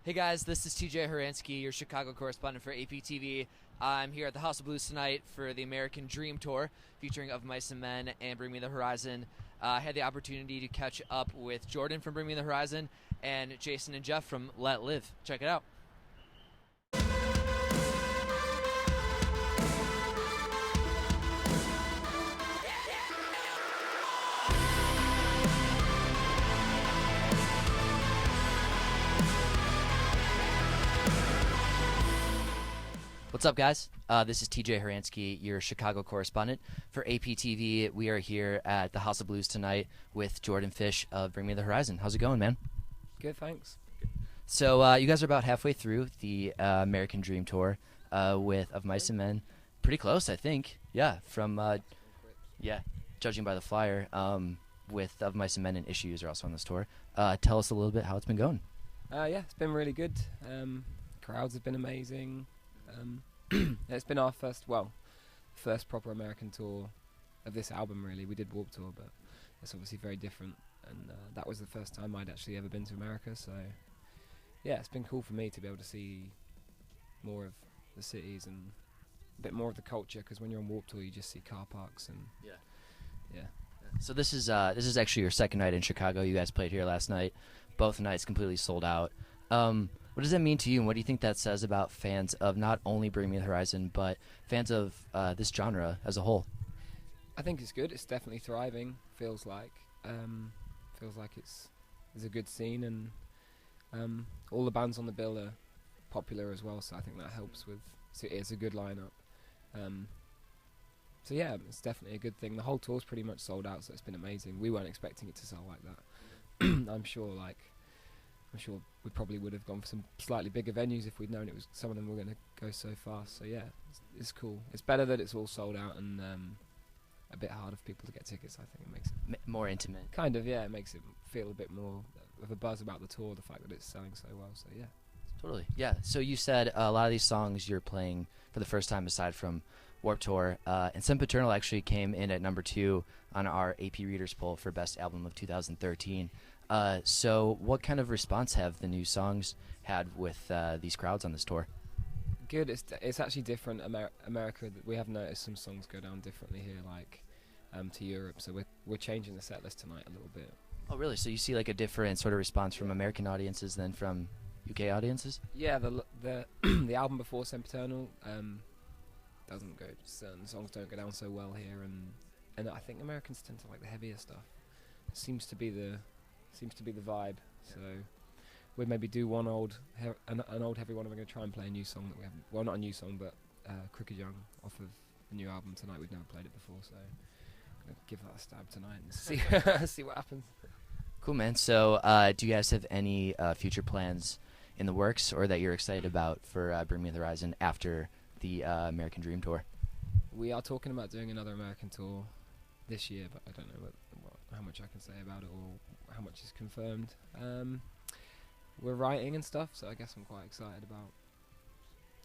Hey guys, this is TJ Horansky, your Chicago correspondent for APTV. I'm here at the House of Blues tonight for the American Dream Tour, featuring Of Mice and Men and Bring Me the Horizon. I had the opportunity to catch up with Jordan from Bring Me the Horizon and Jason and Jeff from Letlive. Check it out. What's up, guys? This is TJ Horansky, your Chicago correspondent for APTV. We are here at the House of Blues tonight with Jordan Fish of Bring Me the Horizon. How's it going, man? Good, thanks. So you guys are about halfway through the American Dream Tour with Of Mice and Men. Pretty close, I think. Yeah, from judging by the flyer, with Of Mice and Men and Issues are also on this tour. Tell us a little bit how it's been going. Yeah, it's been really good. Crowds have been amazing. It's been our first proper American tour of this album, really. We did Warped Tour, but it's obviously very different, and that was the first time I'd actually ever been to America, so yeah, it's been cool for me to be able to see more of the cities and a bit more of the culture, because when you're on Warped Tour you just see car parks and yeah. So this is actually your second night in Chicago. You guys played here last night. Both nights completely sold out. What does that mean to you, and what do you think that says about fans of not only Bring Me the Horizon, but fans of this genre as a whole? I think it's good. It's definitely thriving. Feels like it's there's a good scene, and all the bands on the bill are popular as well. So I think that helps with. So it's a good lineup. So yeah, it's definitely a good thing. The whole tour's pretty much sold out, so it's been amazing. We weren't expecting it to sell like that. I'm sure we probably would have gone for some slightly bigger venues if we'd known some of them were going to go so fast. So yeah, it's cool. It's better that it's all sold out and a bit harder for people to get tickets. I think it makes it more intimate. Kind of, yeah. It makes it feel a bit more of a buzz about the tour. The fact that it's selling so well. So yeah. Totally. Yeah. So you said a lot of these songs you're playing for the first time aside from Warped Tour, and Sempiternal actually came in at number 2 on our AP Readers poll for Best Album of 2013. So what kind of response have the new songs had with these crowds on this tour? Good. It's actually different. America, we have noticed some songs go down differently here, like to Europe. So we're changing the set list tonight a little bit. Oh, really? So you see like a different sort of response from American audiences than from UK audiences? Yeah, the album before Sempiternal doesn't go. Certain songs don't go down so well here, and I think Americans tend to like the heavier stuff. It seems to be the vibe. So we'd maybe do an old heavy one, and we're going to try and play a new song that we haven't. Well, not a new song, but Crooked Young off of the new album tonight. We've never played it before, so I'm going to give that a stab tonight and see what happens. Cool, man. So do you guys have any future plans in the works, or that you're excited about for Bring Me the Horizon after the American Dream Tour? We are talking about doing another American tour this year, but I don't know how much I can say about it or how much is confirmed. We're writing and stuff, so I guess I'm quite excited about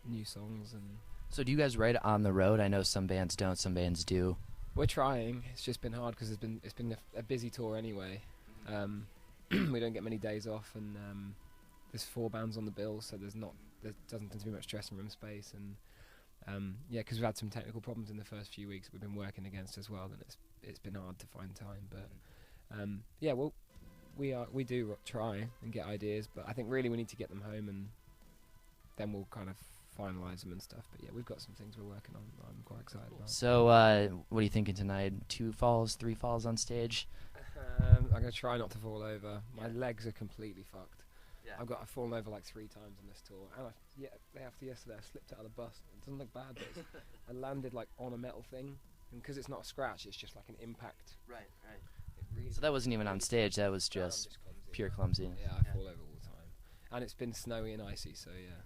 new songs. And so do you guys write on the road? I know some bands don't, some bands do. We're trying. It's just been hard because it's been a busy tour anyway. We don't get many days off, and there's 4 bands on the bill, so there doesn't tend to be much dressing room space, and because we've had some technical problems in the first few weeks we've been working against as well, then it's been hard to find time. But we do try and get ideas, but I think really we need to get them home, and then we'll kind of finalise them and stuff. But yeah, we've got some things we're working on that I'm quite excited about. So what are you thinking tonight? 2 falls, 3 falls on stage? I'm going to try not to fall over. My legs are completely fucked. Yeah. I've fallen over like 3 times on this tour, and after yesterday I slipped out of the bus. It doesn't look bad, but I landed like on a metal thing, and because it's not a scratch, it's just like an impact. Right. Really so that wasn't even on stage, that was just pure clumsy. Yeah, I fall over all the time. And it's been snowy and icy, so yeah.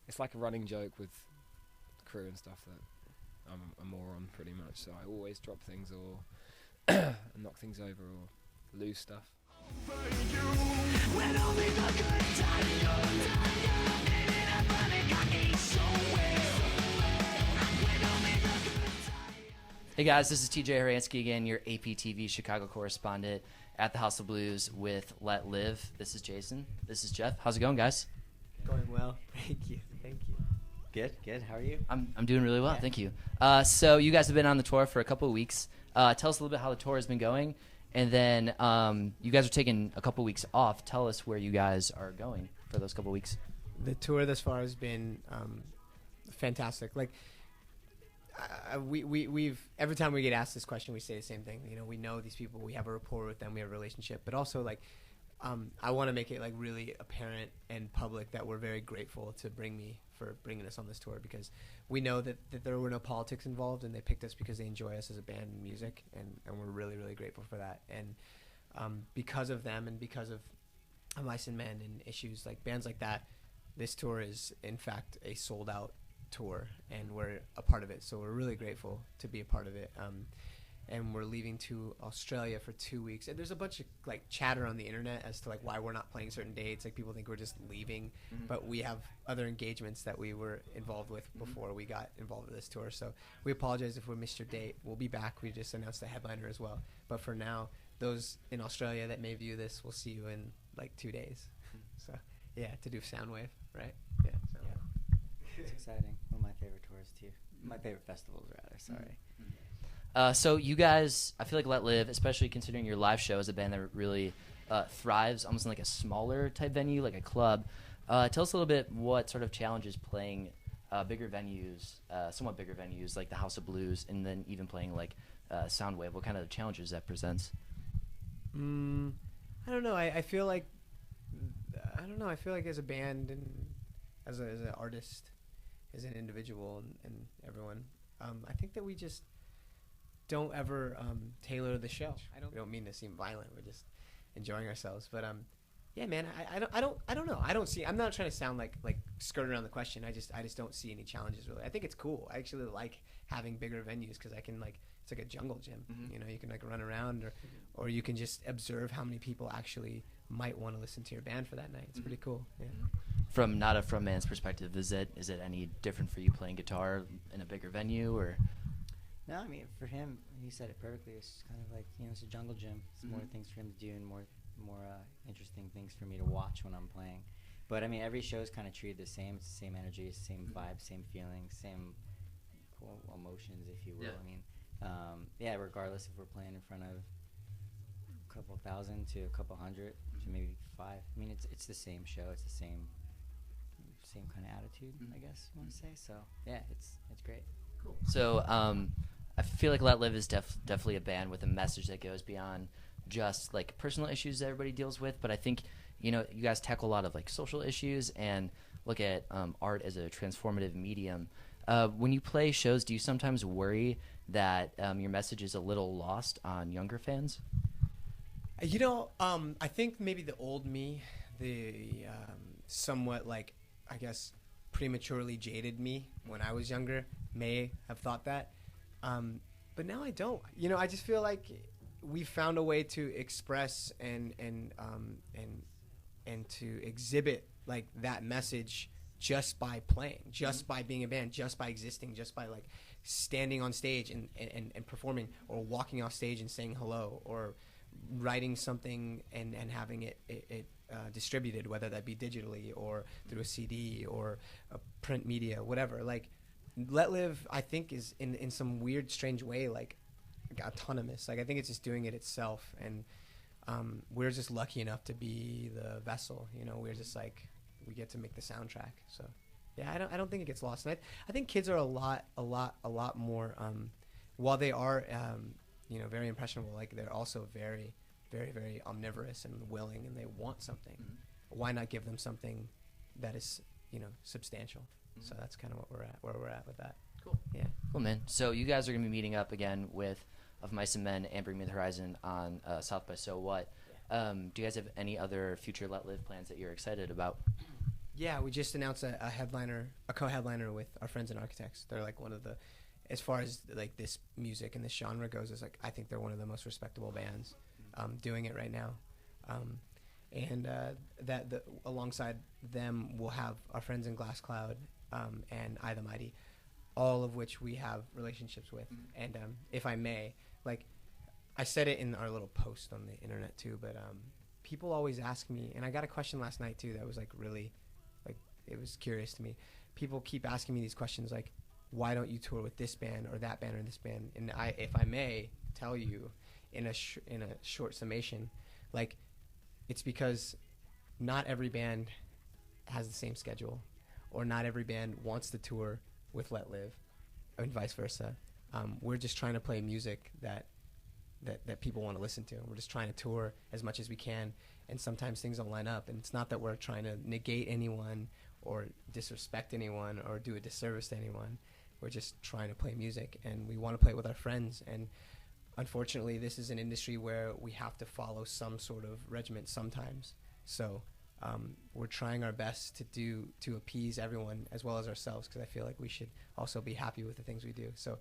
It's like a running joke with the crew and stuff that I'm a moron pretty much, so I always drop things or knock things over or lose stuff. Hey guys, this is TJ Horansky again, your APTV Chicago correspondent at the House of Blues with Letlive. This is Jason. This is Jeff. How's it going, guys? Going well. Thank you. Good. How are you? I'm doing really well, Yeah. thank you. So you guys have been on the tour for a couple of weeks. Tell us a little bit how the tour has been going, and then you guys are taking a couple weeks off. Tell us where you guys are going for those couple weeks. The tour thus far has been fantastic. Like we've every time we get asked this question, we say the same thing. You know, we know these people, we have a rapport with them, we have a relationship, but also like I want to make it like really apparent and public that we're very grateful to for bringing us on this tour, because we know that there were no politics involved, and they picked us because they enjoy us as a band and music, and we're really, really grateful for that. And because of them and because of Mice and Men and issues like bands like that, this tour is in fact a sold out tour, and we're a part of it. So we're really grateful to be a part of it. And we're leaving to Australia for 2 weeks. And there's a bunch of like chatter on the internet as to like why we're not playing certain dates. Like people think we're just leaving, but we have other engagements that we were involved with before we got involved with this tour. So we apologize if we missed your date. We'll be back. We just announced the headliner as well. But for now, those in Australia that may view this, we'll see you in like 2 days. So yeah, to do Soundwave, right? Yeah. It's exciting. One of my favorite tours too. My favorite festivals, rather. Sorry. So you guys, I feel like Letlive, especially considering your live show, is a band that really thrives almost in like a smaller type venue, like a club. Tell us a little bit what sort of challenges playing bigger venues, somewhat bigger venues like the House of Blues, and then even playing like Soundwave. What kind of challenges that presents? I don't know. I feel like I feel like as a band and as an artist, as an individual, and everyone, I think that we just don't ever tailor the show. We don't mean to seem violent. We're just enjoying ourselves. But yeah, man, I don't know. I'm not trying to sound like skirt around the question. I just don't see any challenges really. I think it's cool. I actually like having bigger venues because I can it's like a jungle gym. You know, you can like run around or you can just observe how many people actually might want to listen to your band for that night. It's pretty cool. Yeah. From not a frontman's perspective, is it any different for you playing guitar in a bigger venue or? No, I mean for him, he said it perfectly. It's kind of like it's a jungle gym. It's more things for him to do and more interesting things for me to watch when I'm playing. But I mean, every show is kind of treated the same. It's the same energy, same vibe, same feelings, same emotions, if you will. Yeah. I mean, yeah, regardless if we're playing in front of a couple thousand to a couple hundred to maybe 5. I mean, it's the same show. It's the same kind of attitude, I guess you want to say. So yeah, it's great. Cool. So I feel like Letlive is definitely a band with a message that goes beyond just like personal issues that everybody deals with, but I think you guys tackle a lot of like social issues and look at art as a transformative medium. When you play shows, do you sometimes worry that your message is a little lost on younger fans? I think maybe the old me, the somewhat like I guess prematurely jaded me when I was younger may have thought that, but now I don't. I just feel like we found a way to express and to exhibit like that message just by playing, just by being a band, just by existing, just by like standing on stage and performing, or walking off stage and saying hello, or writing something and having it distributed, whether that be digitally or through a CD or a print media, whatever. Like Letlive, I think, is in some weird, strange way like autonomous. Like I think it's just doing it itself, and we're just lucky enough to be the vessel. We're just like we get to make the soundtrack. So yeah, I don't think it gets lost. And I think kids are a lot more. While they are very impressionable, like they're also very, very, very omnivorous and willing, and they want something. Why not give them something that is substantial? So that's kind of where we're at with that. Cool. Yeah. Cool, man. So you guys are going to be meeting up again with Of Mice and Men and Bring Me the Horizon on South by So What. Do you guys have any other future Letlive plans that you're excited about? Yeah, we just announced a co-headliner with our friends in Architects. They're like one of the, as far as like this music and this genre goes, is like I think they're one of the most respectable bands doing it right now. And alongside them, we'll have our friends in Glass Cloud and I the Mighty all of which we have relationships with. And if I may, like, I said it in our little post on the internet too, but people always ask me, and I got a question last night too that was like really, like, it was curious to me. People keep asking me these questions like, why don't you tour with this band or that band or this band? And if I may tell you in a short summation, like, it's because not every band has the same schedule, or not every band wants to tour with Letlive, and vice versa. We're just trying to play music that people want to listen to. We're just trying to tour as much as we can, and sometimes things don't line up. And it's not that we're trying to negate anyone or disrespect anyone or do a disservice to anyone. We're just trying to play music, and we want to play it with our friends. And unfortunately, this is an industry where we have to follow some sort of regiment sometimes. So we're trying our best to appease everyone as well as ourselves, because I feel like we should also be happy with the things we do. So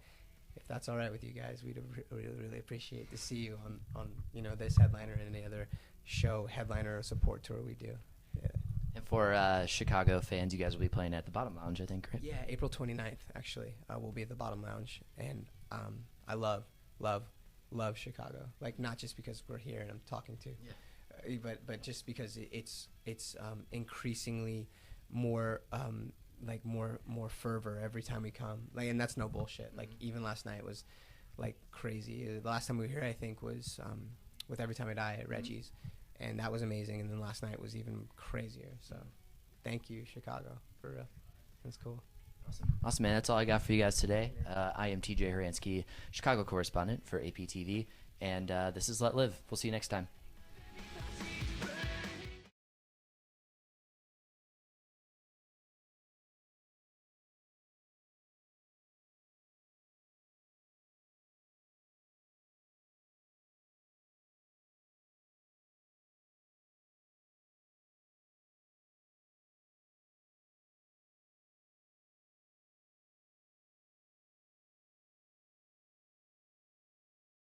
if that's all right with you guys, we'd really appreciate to see you on this headliner and any other show, headliner or support tour we do. Yeah. And for Chicago fans, you guys will be playing at the Bottom Lounge, I think, right? Yeah, April 29th, actually. We'll be at the Bottom Lounge. And I love Chicago. Like, not just because we're here and I'm talking to, but just because it's increasingly more more fervor every time we come. Like, and that's no bullshit. Like, even last night was like crazy. The last time we were here, I think, was with Every Time I Die at Reggie's, and that was amazing. And then last night was even crazier. So thank you, Chicago, for real. That's cool. Awesome, man. That's all I got for you guys today. I am TJ Horansky, Chicago correspondent for APTV, and this is Letlive. We'll see you next time.